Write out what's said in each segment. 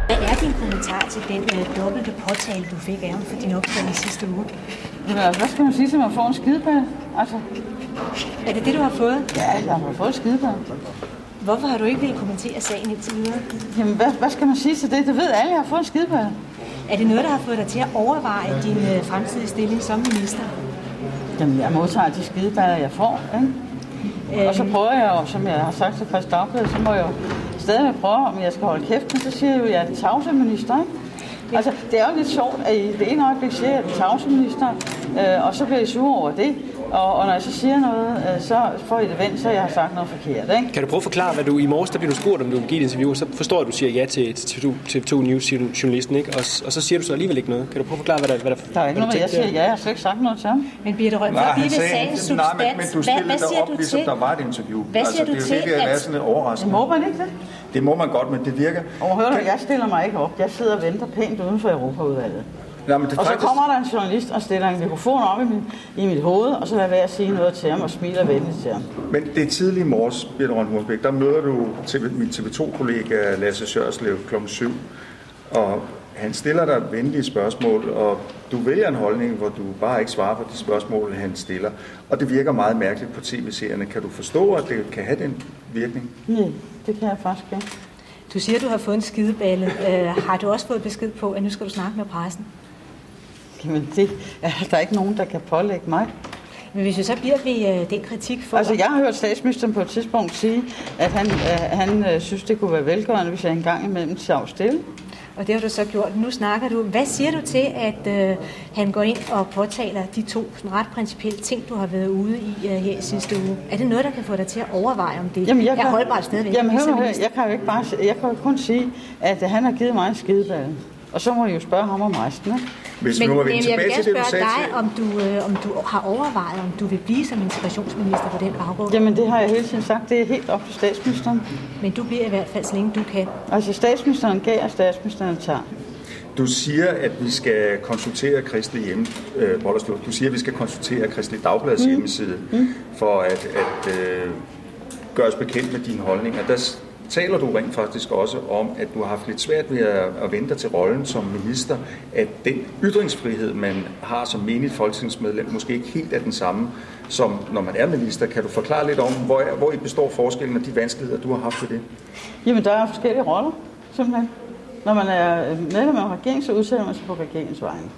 Hvad er din kommentar til den dobbelte påtale, du fik af ham for din opstilling i sidste uge? Hvad skal man sige til, at man får en skideballe? Altså, Er det det, du har fået? ja, jeg har fået en skideballe. Hvorfor har du ikke ville kommentere sagen indtil videre? Jamen, hvad skal man sige til det? Det ved alle, jeg har fået en skideballe. Er det noget, der har fået dig til at overveje din fremtidige stilling som minister? Jamen, jeg modtager de skideballer, jeg får, ikke? Og så prøver jeg jo, som jeg har sagt til Kristi Dagblad, så må jeg jo stadig prøve, om jeg skal holde kæft, men så siger jeg jo, at jeg er den tavse minister, ikke? Altså, det er jo lidt sjovt, at i det ene øjeblik siger jeg, at jeg er den tavse minister, og så bliver jeg sur over det. Og når jeg så siger noget, så får I det vendt, så jeg har sagt noget forkert, ikke? Kan du prøve at forklare, hvad du i morges, der bliver du spurgt, om du vil give et interview, og så forstår jeg, at du siger ja til TV2 News-journalisten, ikke? Og så siger du så alligevel ikke noget. Kan du prøve at forklare, hvad der der er ikke noget, jeg siger ja, jeg har slet ikke sagt noget til ham. Men Birthe Røn, for at blive ved sagens substans, men du stillede dig op, ligesom der var et interview. Hvad siger du til, det er sådan lidt overraskende. Må man ikke det? Det må man godt, men det virker. Hør du, jeg stiller mig ikke op. Jeg sidder og venter pænt uden for Europaudvalget. Ja, men det Og så faktisk... kommer der en journalist og stiller en mikrofon op i mit hoved, og så er jeg ved at sige noget til ham og smiler venligt til ham. Men det er tidlig morges, Birthe Røn Hornbech, der møder du min TV2-kollega Lasse Sjørslev kl. 7, og han stiller dig venlige spørgsmål, og du vælger en holdning, hvor du bare ikke svarer på de spørgsmål, han stiller. Og det virker meget mærkeligt på tv-serierne. Kan du forstå, at det kan have den virkning? Nej, det kan jeg faktisk ikke. Du siger, at du har fået en skideballe. Har du også fået besked på, at nu skal du snakke med pressen? Jamen, det er der ikke nogen, der kan pålægge mig. Men hvis vi så bliver ved den kritik for... Altså, jeg har hørt statsministeren på et tidspunkt sige, at han synes, det kunne være velgørende, hvis jeg engang imellem tager stille. Og det har du så gjort. Nu snakker du. Hvad siger du til, at han går ind og påtaler de to sådan ret principielle ting, du har været ude i her i sidste uge? Er det noget, der kan få dig til at overveje, om det er holdbart stadigvæk? Jamen, hør, jeg kan jo ikke bare... Jeg kan jo kun sige, at han har givet mig en skideballe. Og så må jeg jo spørge ham om resten, ikke? Men jeg vil gerne spørge dig, om du har overvejet, om du vil blive som integrationsminister på den baggrund. Jamen, det har jeg hele tiden sagt. Det er helt op til statsministeren. Men du bliver i hvert fald, så længe du kan. Altså, statsministeren gav, og statsministeren tager. Du siger, at vi skal konsultere Kristi Du siger, at vi skal konsultere Kristi Dagblads hjemmeside for at gøre os bekendt med dine holdninger. Der taler du rent faktisk også om, at du har haft lidt svært ved at vente dig til rollen som minister, at den ytringsfrihed, man har som menigt folketingsmedlem, måske ikke helt er den samme, som når man er minister. Kan du forklare lidt om, hvor I består forskellen og de vanskeligheder, du har haft ved det? Jamen, der er forskellige roller, simpelthen. Når man er medlem af regeringen, så udsætter man sig på regeringens vegne.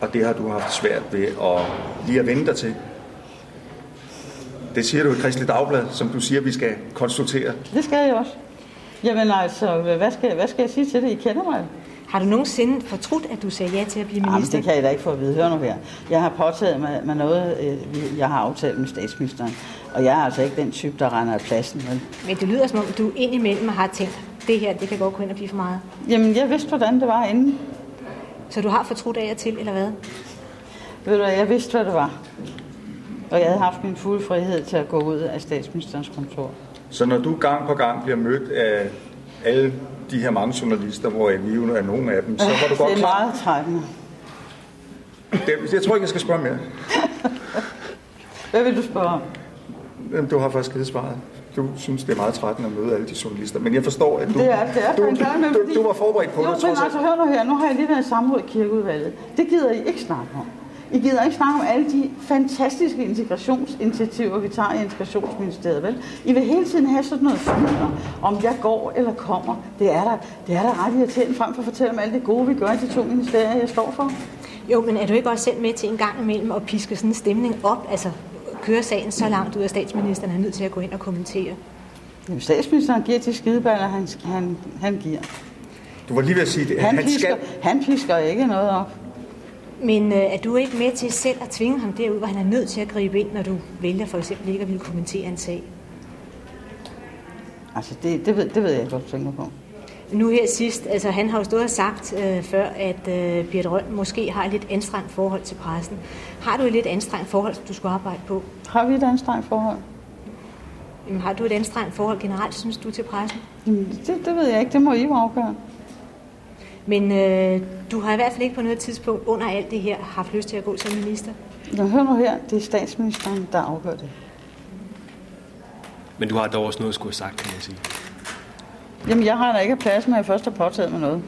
Og det har du haft svært ved lige at vente dig til? Det siger du i Kristeligt Dagblad, som du siger, vi skal konsultere. Det skal jeg også. Jamen altså, hvad skal jeg sige til det? I kender mig. Har du nogensinde fortrudt, at du sagde ja til at blive minister? Jamen, det kan jeg da ikke få at vide. Hør nu her. Jeg har påtaget mig noget, jeg har aftalt med statsministeren. Og jeg er altså ikke den type, der render af pladsen. Men det lyder som om, du indimellem har tænkt, det her, det kan godt gå ind og blive for meget. Jamen, jeg vidste, hvordan det var inden. Så du har fortrudt af jer til, eller hvad? Ved du, jeg vidste, hvad det var. Og jeg havde haft min fulde frihed til at gå ud af statsministerens kontor. Så når du gang på gang bliver mødt af alle de her mange journalister, hvor vi jo er nogle af dem, så var du godt klar? Det er meget trættende. Jeg tror ikke, jeg skal spørge mere. Hvad vil du spørge om? Du har faktisk givet svaret. Du synes, det er meget trættende at møde alle de journalister. Men jeg forstår, at du var forberedt på det. Jo, men altså, hør nu her. Nu har jeg lige været i samråd i Kirkeudvalget. Det gider I ikke snakke om. I gider ikke snakke om alle de fantastiske integrationsinitiativer, vi tager i Integrationsministeriet, vel? I vil hele tiden have sådan noget flyder, om jeg går eller kommer. Det er der ret irriterende frem for at fortælle om alt det gode, vi gør i de to ministerier, jeg står for. Jo, men er du ikke også selv med til en gang imellem at piske sådan en stemning op? Altså, køre sagen så langt ud af statsministeren, han er nødt til at gå ind og kommentere? Jamen, statsministeren giver de skideballer, han giver. Du var lige ved at sige det. Han pisker ikke noget op. Men er du ikke med til selv at tvinge ham derud, hvor han er nødt til at gribe ind, når du vælger for eksempel ikke at ville kommentere en sag? Altså, det ved jeg ikke, hvad du tænker på. Nu her sidst, altså han har jo stået og sagt før, at Birthe Røn måske har et lidt anstrengt forhold til pressen. Har du et lidt anstrengt forhold, som du skulle arbejde på? Har vi et anstrengt forhold? Jamen, har du et anstrengt forhold generelt, synes du, til pressen? Jamen, det ved jeg ikke. Det må I jo afgøre. Men du har i hvert fald ikke på noget tidspunkt under alt det her haft lyst til at gå som minister? Nå, hør nu her. Det er statsministeren, der afgør det. Men du har dog også noget at skulle have sagt, kan jeg sige. Jamen, jeg har da ikke plads, når jeg først har påtaget mig noget.